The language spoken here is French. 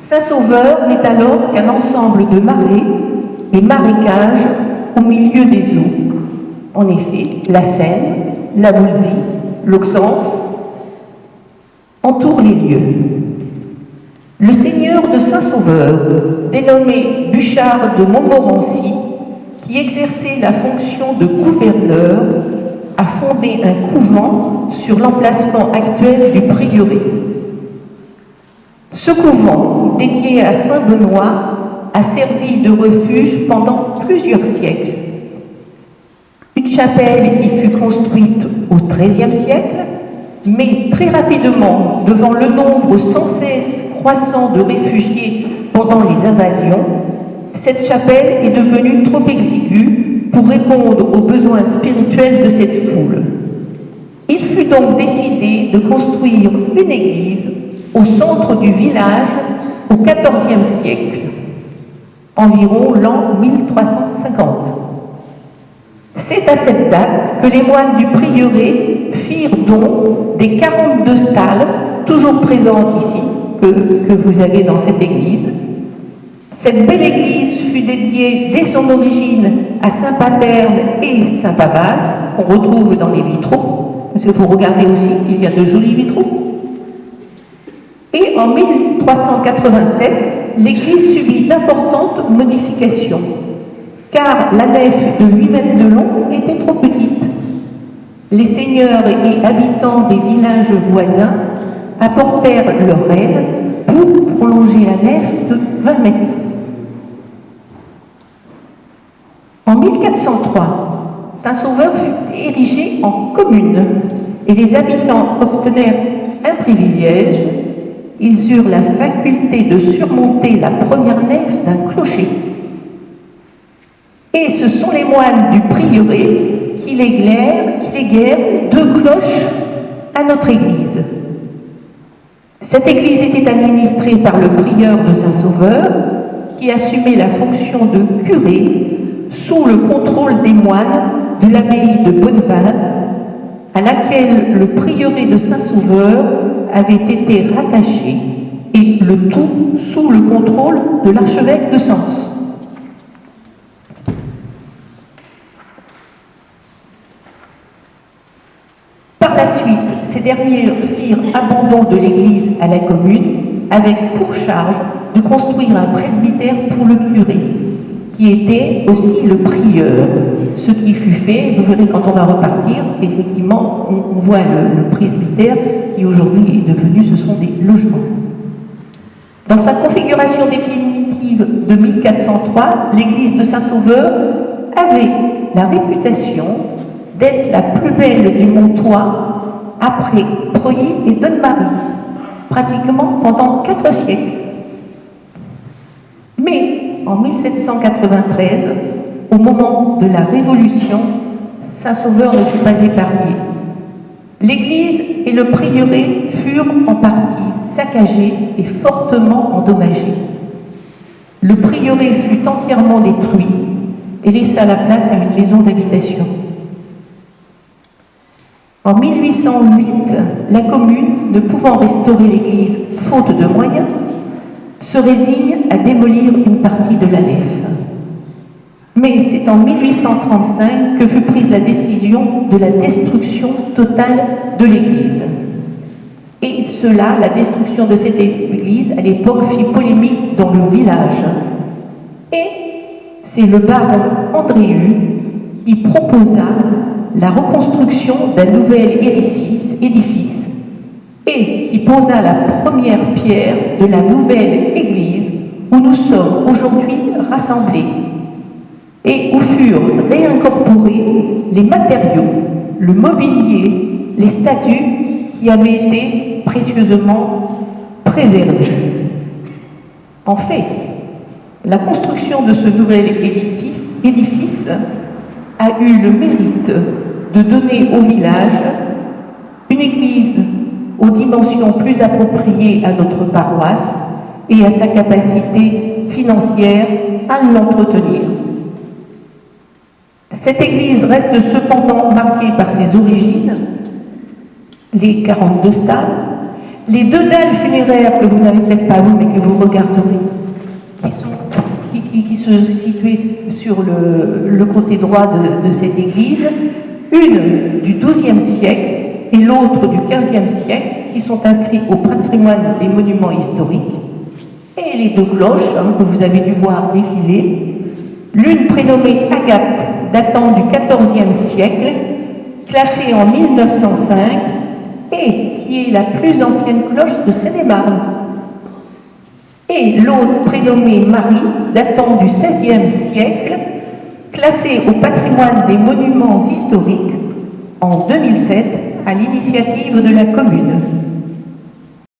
Saint-Sauveur n'est alors qu'un ensemble de marais et marécages au milieu des eaux. En effet, la Seine, la Voulzie, l'Auxance entourent les lieux. Le seigneur de Saint-Sauveur, dénommé Buchard de Montmorency, qui exerçait la fonction de gouverneur, a fondé un couvent sur l'emplacement actuel du prieuré. Ce couvent, dédié à Saint-Benoît, a servi de refuge pendant plusieurs siècles. Une chapelle y fut construite au XIIIe siècle, mais très rapidement, devant le nombre sans cesse croissant de réfugiés pendant les invasions, cette chapelle est devenue trop exiguë pour répondre aux besoins spirituels de cette foule. Il fut donc décidé de construire une église au centre du village au XIVe siècle, environ l'an 1350. C'est à cette date que les moines du prieuré firent don des 42 stalles, toujours présentes ici, que vous avez dans cette église. Cette belle église fut dédiée dès son origine à Saint Paterne et Saint Pavas, qu'on retrouve dans les vitraux, parce que vous regardez aussi, il y a de jolis vitraux. Et en 1387, l'église subit d'importantes modifications, car la nef de 8 mètres de long était trop petite. Les seigneurs et habitants des villages voisins apportèrent leur aide pour prolonger la nef de 20 mètres. En 1403, Saint-Sauveur fut érigé en commune et les habitants obtenèrent un privilège. Ils eurent la faculté de surmonter la première nef d'un clocher. Et ce sont les moines du prieuré qui léguèrent 2 cloches à notre église. Cette église était administrée par le prieur de Saint-Sauveur, qui assumait la fonction de curé sous le contrôle des moines de l'abbaye de Bonneval, à laquelle le prieuré de Saint-Sauveur avait été rattaché, et le tout sous le contrôle de l'archevêque de Sens. Par la suite, ces derniers firent abandon de l'église à la commune, avec pour charge de construire un presbytère pour le curé, qui était aussi le prieur. Ce qui fut fait, vous verrez quand on va repartir, effectivement, on voit le presbytère qui aujourd'hui est devenu, ce sont des logements. Dans sa configuration définitive de 1403, l'église de Saint-Sauveur avait la réputation d'être la plus belle du Montois après Preuilly et Donne-Marie, pratiquement pendant 4 siècles. Mais en 1793, au moment de la Révolution, Saint-Sauveur ne fut pas épargné. L'église et le prieuré furent en partie saccagés et fortement endommagés. Le prieuré fut entièrement détruit et laissa la place à une maison d'habitation. En 1808, la commune, ne pouvant restaurer l'église faute de moyens, se résigne à démolir une partie de la nef. Mais c'est en 1835 que fut prise la décision de la destruction totale de l'église. Et cela, la destruction de cette église, à l'époque, fit polémique dans le village. Et c'est le baron Andréu qui proposa la reconstruction d'un nouvel édifice et qui posa la première pierre de la nouvelle église où nous sommes aujourd'hui rassemblés et où furent réincorporés les matériaux, le mobilier, les statues qui avaient été précieusement préservés. En fait, la construction de ce nouvel édifice a eu le mérite de donner au village une église aux dimensions plus appropriées à notre paroisse et à sa capacité financière à l'entretenir. Cette église reste cependant marquée par ses origines, les 42 stalles, Les deux dalles funéraires que vous n'avez peut-être pas vues, mais que vous regarderez, qui se situaient sur le côté droit de cette église, une du XIIe siècle et l'autre du XVe siècle, qui sont inscrits au patrimoine des monuments historiques, et les deux cloches que vous avez dû voir défiler, l'une prénommée Agathe, datant du XIVe siècle, classée en 1905, et qui est la plus ancienne cloche de Seine-et-Marne. Et l'autre prénommée Marie, datant du XVIe siècle, classée au patrimoine des monuments historiques en 2007 à l'initiative de la commune.